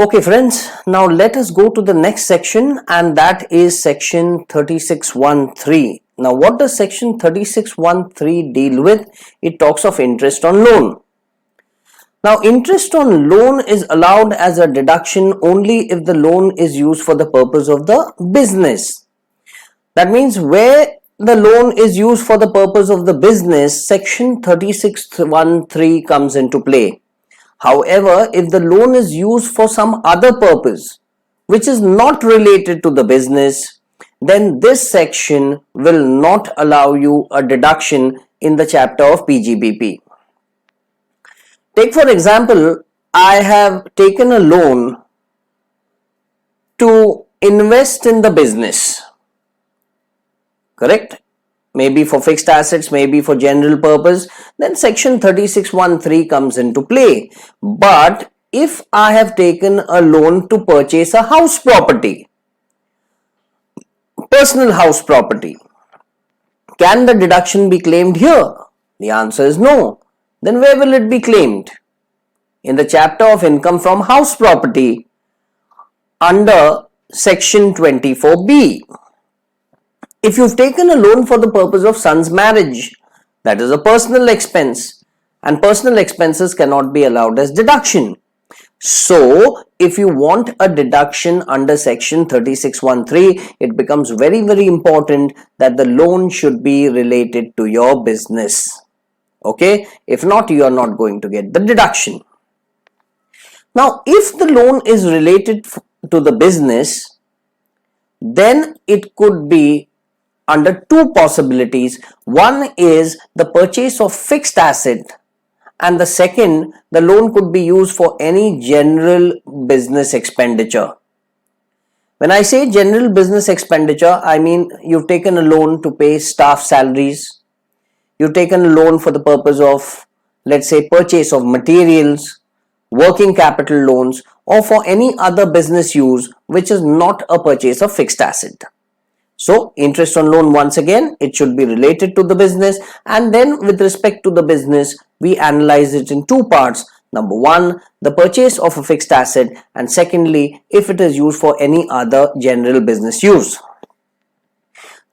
Okay friends, now let us go to the next section, and that is section 3613. Now what does section 3613 deal with? It talks of interest on loan. Now interest on loan is allowed as a deduction only if the loan is used for the purpose of the business. That means where the loan is used for the purpose of the business, section 3613 comes into play. However, if the loan is used for some other purpose which is not related to the business, then this section will not allow you a deduction in the chapter of PGBP. Take for example, I have taken a loan to invest in the business, correct? Maybe for fixed assets, maybe for general purpose, then section 3613 comes into play. But if I have taken a loan to purchase a house property, personal house property, can the deduction be claimed here? The answer is no. Then where will it be claimed? In the chapter of income from house property under section 24B. If you've taken a loan for the purpose of son's marriage, that is a personal expense, and personal expenses cannot be allowed as deduction. So, if you want a deduction under section 3613, it becomes very, very important that the loan should be related to your business. Okay? If not, you are not going to get the deduction. Now, if the loan is related to the business, then it could be under two possibilities. One is the purchase of fixed asset, and the second, the loan could be used for any general business expenditure. When I say general business expenditure, I mean you've taken a loan to pay staff salaries, you've taken a loan for the purpose of, let's say, purchase of materials, working capital loans, or for any other business use which is not a purchase of fixed asset. So, interest on loan, once again, it should be related to the business, and then with respect to the business, we analyze it in two parts. Number one, the purchase of a fixed asset, and secondly, if it is used for any other general business use.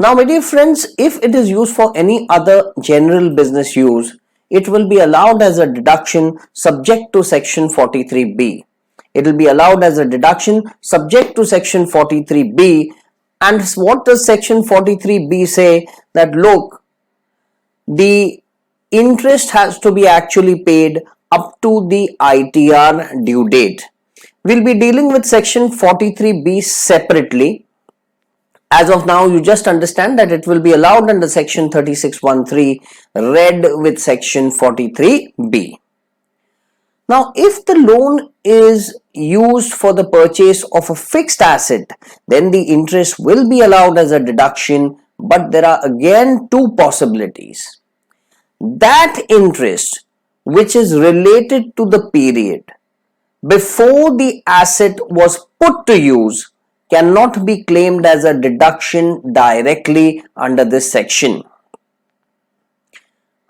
Now, my dear friends, if it is used for any other general business use, it will be allowed as a deduction subject to section 43B. It will be allowed as a deduction subject to section 43B. And what does section 43B say? That look, the interest has to be actually paid up to the ITR due date. We'll be dealing with section 43B separately. As of now, you just understand that it will be allowed under section 3613 read with section 43B. Now, if the loan is used for the purchase of a fixed asset, then the interest will be allowed as a deduction, but there are again two possibilities. That interest which is related to the period before the asset was put to use cannot be claimed as a deduction directly under this section.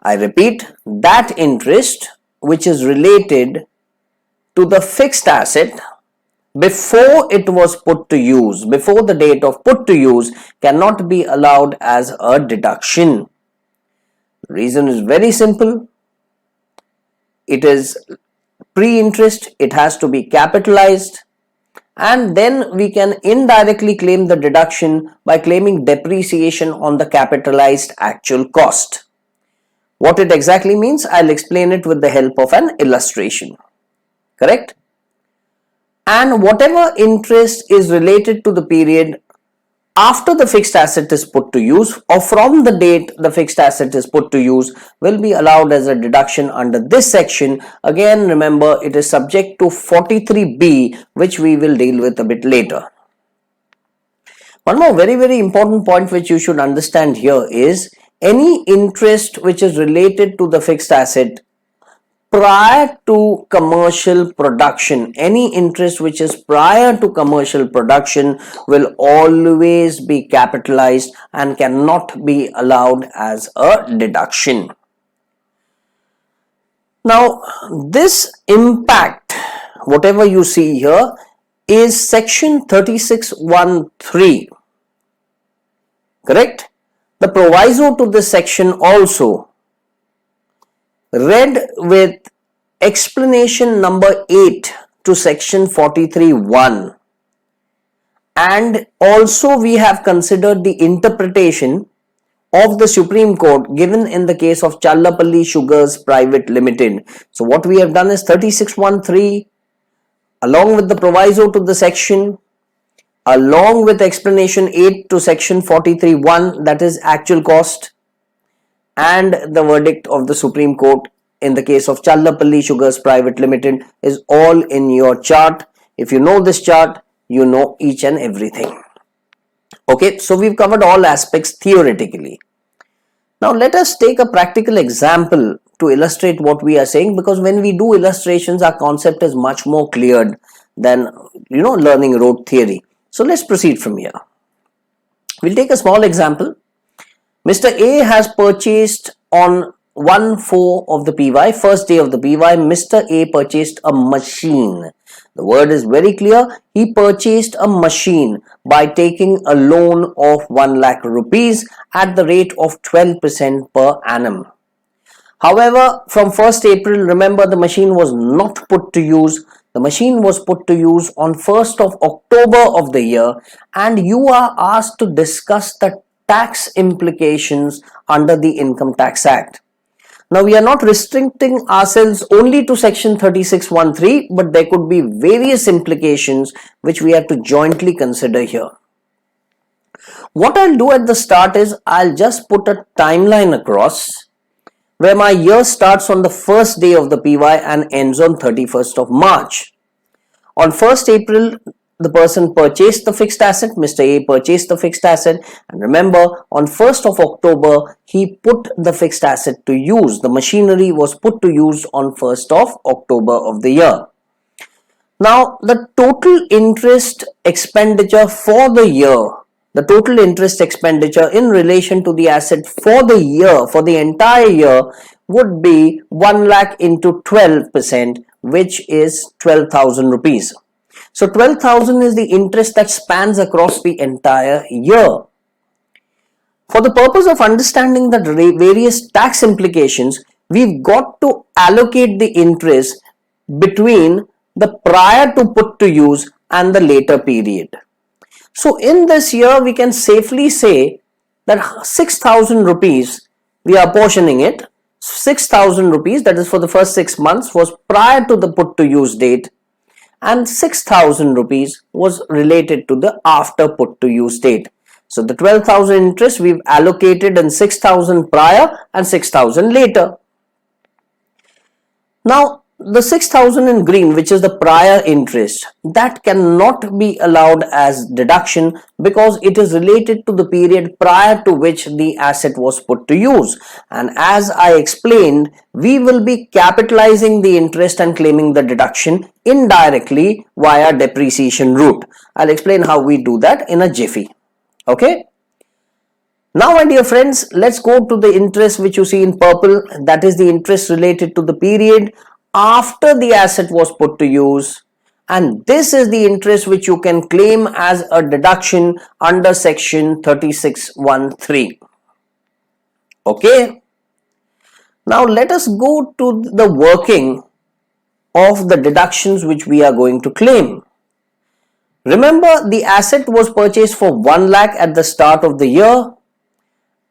I repeat, that interest which is related to the fixed asset before it was put to use, before the date of put to use, cannot be allowed as a deduction. The reason is very simple. It is pre-interest, it has to be capitalized, and then we can indirectly claim the deduction by claiming depreciation on the capitalized actual cost. What it exactly means, I'll explain it with the help of an illustration. Correct? And whatever interest is related to the period after the fixed asset is put to use, or from the date the fixed asset is put to use, will be allowed as a deduction under this section. Again, remember, it is subject to 43B, which we will deal with a bit later. One more very, very important point which you should understand here is any interest which is related to the fixed asset prior to commercial production, any interest which is prior to commercial production will always be capitalized and cannot be allowed as a deduction. Now, this impact, whatever you see here, is section 36(1)(3). Correct? The proviso to this section also read with explanation number 8 to section 43(1). And also we have considered the interpretation of the Supreme Court given in the case of Challapalli Sugars Private Limited. So what we have done is 36(1)(3) along with the proviso to the section, along with explanation 8 to section 43(1), that is actual cost, and the verdict of the Supreme Court in the case of Challapalli Sugars Private Limited is all in your chart. If you know this chart, you know each and everything. Okay, so we've covered all aspects theoretically. Now let us take a practical example to illustrate what we are saying, because when we do illustrations, our concept is much more cleared than learning rote theory. So let's proceed from here. We'll take a small example. Mr. A has purchased on 1/4 of the PY, first day of the PY, Mr. A purchased a machine. The word is very clear. He purchased a machine by taking a loan of 1 lakh rupees at the rate of 12% per annum. However, from 1st April, remember, the machine was not put to use. The machine was put to use on 1st of October of the year, and you are asked to discuss the tax implications under the Income Tax Act. Now, we are not restricting ourselves only to section 36(1)(3), but there could be various implications which we have to jointly consider here. What I'll do at the start is I'll just put a timeline across where my year starts on the first day of the PY and ends on 31st of March. On 1st April, the person purchased the fixed asset, Mr. A purchased the fixed asset, and remember, on 1st of October, he put the fixed asset to use. The machinery was put to use on 1st of October of the year. Now, the total interest expenditure for the year, the total interest expenditure in relation to the asset for the year, for the entire year, would be 1 lakh into 12%, which is 12,000 rupees. So 12,000 is the interest that spans across the entire year. For the purpose of understanding the various tax implications, we've got to allocate the interest between the prior to put to use and the later period. So in this year, we can safely say that 6,000 rupees, we are apportioning it, 6,000 rupees, that is for the first 6 months, was prior to the put to use date, and 6,000 rupees was related to the after put to use date. So the 12,000 interest we've allocated in 6,000 prior and 6,000 later. Now, the 6,000 in green, which is the prior interest, that cannot be allowed as deduction because it is related to the period prior to which the asset was put to use. And as I explained, we will be capitalizing the interest and claiming the deduction indirectly via depreciation route. I'll explain how we do that in a jiffy. Okay. Now, my dear friends, let's go to the interest which you see in purple. That is the interest related to the period after the asset was put to use, and this is the interest which you can claim as a deduction under section 36(1)(3). Okay. Now let us go to the working of the deductions which we are going to claim. Remember, the asset was purchased for 1 lakh at the start of the year,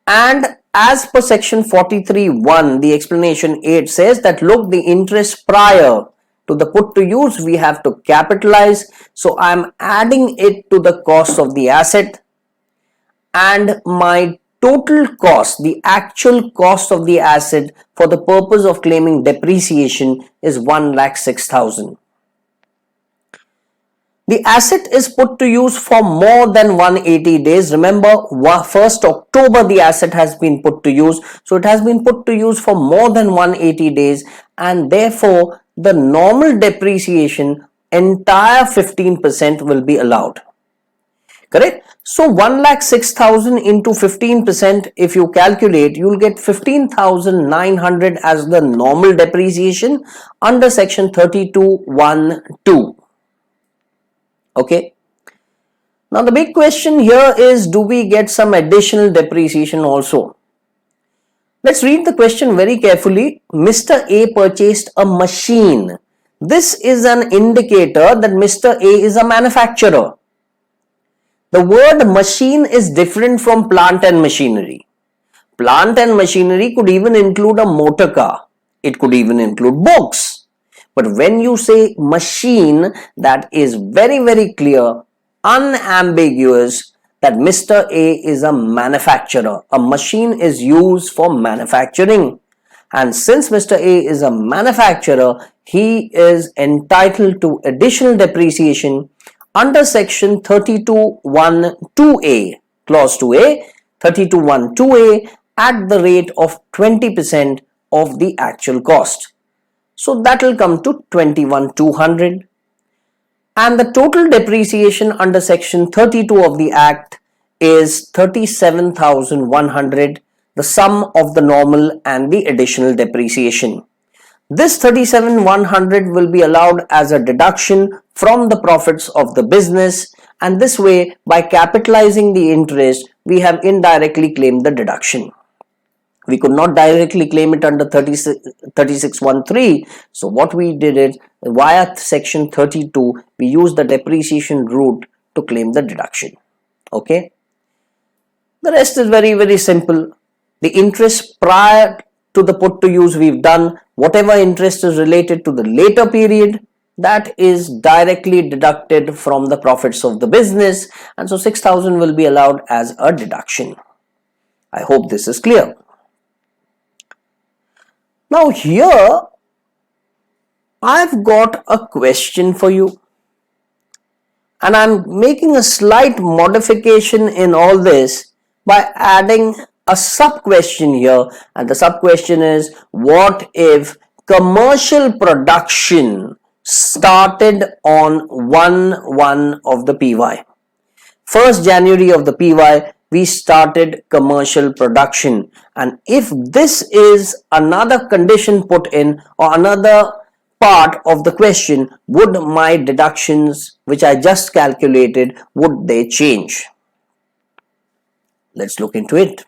and as per section 43(1), the explanation 8 says that look, the interest prior to the put to use we have to capitalize. So I am adding it to the cost of the asset, and my total cost, the actual cost of the asset for the purpose of claiming depreciation is 1,06,000. The asset is put to use for more than 180 days. Remember, 1st October the asset has been put to use. So it has been put to use for more than 180 days, and therefore the normal depreciation, entire 15% will be allowed. Correct? So 1,06,000 into 15%, if you calculate, you will get 15,900 as the normal depreciation under section 32(1)(2). Okay. Now the big question here is, do we get some additional depreciation also? Let's read the question very carefully. Mr. A purchased a machine. This is an indicator that Mr. A is a manufacturer. The word machine is different from plant and machinery. Plant and machinery could even include a motor car. It could even include books. But when you say machine, that is very, very clear, unambiguous, that Mr. A is a manufacturer. A machine is used for manufacturing. And since Mr. A is a manufacturer, he is entitled to additional depreciation under section 32(1)(2)(a), clause 2a, 32(1)(2)(a, at the rate of 20% of the actual cost. So that will come to 21,200. And the total depreciation under section 32 of the Act is 37,100, the sum of the normal and the additional depreciation. This 37,100 will be allowed as a deduction from the profits of the business, and this way, by capitalizing the interest, we have indirectly claimed the deduction. We could not directly claim it under 36(1)(3). So what we did is, via section 32, we used the depreciation route to claim the deduction. Okay. The rest is very, very simple. The interest prior to the put to use we've done. Whatever interest is related to the later period, that is directly deducted from the profits of the business. And so 6,000 will be allowed as a deduction. I hope this is clear. Now here, I've got a question for you, and I'm making a slight modification in all this by adding a sub question here, and the sub question is, what if commercial production started on 1/1 of the PY? 1st January of the PY, we started commercial production, and if this is another condition put in or another part of the question, would my deductions which I just calculated, would they change? Let's look into it.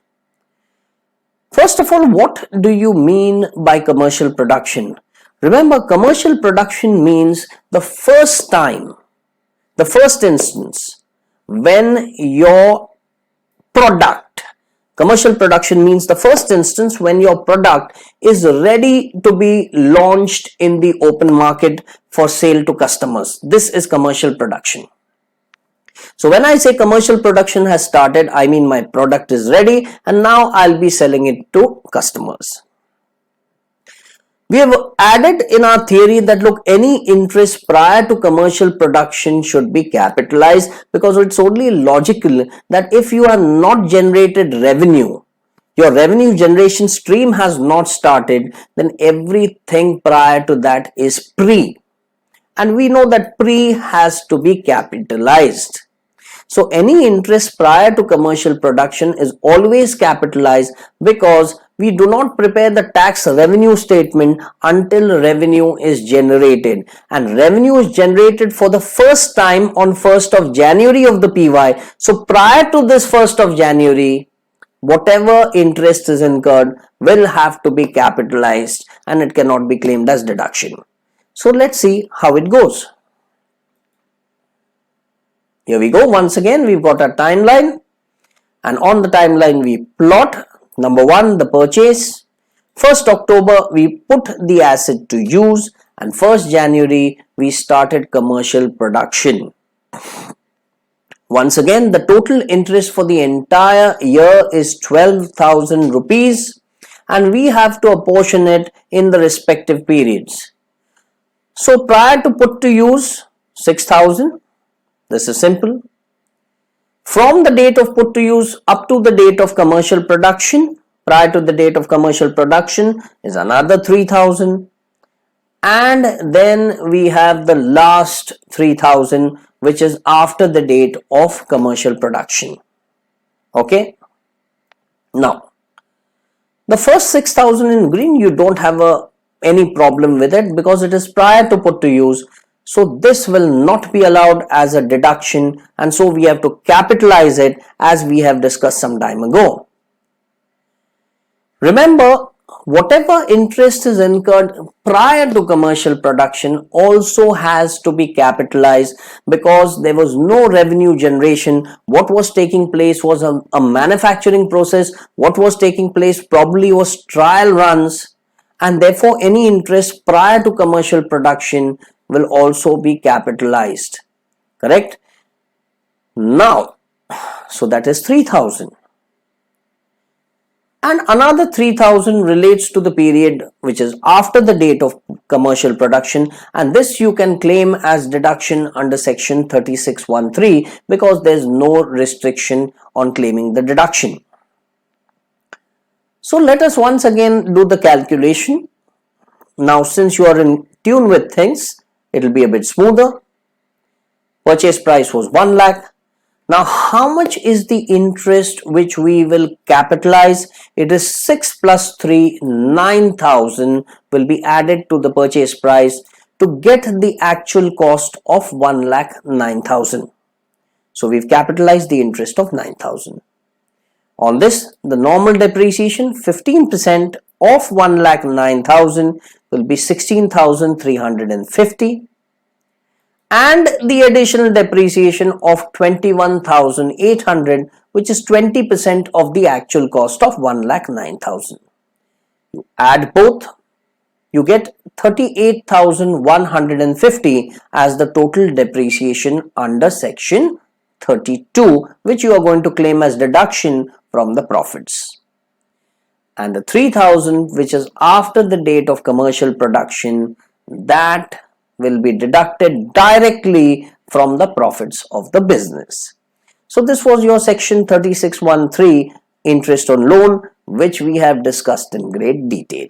First of all, what do you mean by commercial production? Remember, commercial production means the first time, the first instance, when your product, commercial production means the first instance when your product is ready to be launched in the open market for sale to customers. This is commercial production. So when I say commercial production has started, I mean my product is ready and now I'll be selling it to customers. We have added in our theory that, look, any interest prior to commercial production should be capitalized, because it's only logical that if you are not generated revenue, your revenue generation stream has not started, then everything prior to that is pre. And we know that pre has to be capitalized. So any interest prior to commercial production is always capitalized, because we do not prepare the tax revenue statement until revenue is generated, and revenue is generated for the first time on 1st of January of the PY. So prior to this 1st of January, whatever interest is incurred will have to be capitalized and it cannot be claimed as deduction. So let's see how it goes. Here we go. Once again, we've got a timeline, and on the timeline we plot. Number 1, the purchase. 1st October, we put the asset to use, and 1st January, we started commercial production. Once again, the total interest for the entire year is 12,000 rupees, and we have to apportion it in the respective periods. So prior to put to use, 6,000. This is simple. From the date of put to use up to the date of commercial production, prior to the date of commercial production is another 3,000. And then we have the last 3,000, which is after the date of commercial production. Okay. Now, the first 6,000 in green, you don't have any problem with it because it is prior to put to use. So this will not be allowed as a deduction, and so we have to capitalize it as we have discussed some time ago. Remember, whatever interest is incurred prior to commercial production also has to be capitalized, because there was no revenue generation. What was taking place was a manufacturing process. What was taking place probably was trial runs, and therefore any interest prior to commercial production will also be capitalized. Correct? Now, so that is 3,000. And another 3,000 relates to the period which is after the date of commercial production, and this you can claim as deduction under section 36(1)(3) because there is no restriction on claiming the deduction. So let us once again do the calculation. Now, since you are in tune with things, it will be a bit smoother. Purchase price was 1 lakh. Now, how much is the interest which we will capitalize? It is 6 plus 3, 9,000 will be added to the purchase price to get the actual cost of 1,09,000. So, we've capitalized the interest of 9,000. On this, the normal depreciation, 15% of 1,09,000 will be 16,350. And the additional depreciation of 21,800, which is 20% of the actual cost of 1,09,000. You add both, you get 38,150 as the total depreciation under section 32, which you are going to claim as deduction from the profits. And the 3,000, which is after the date of commercial production, that will be deducted directly from the profits of the business. So this was your section 36(1)(3) interest on loan, which we have discussed in great detail.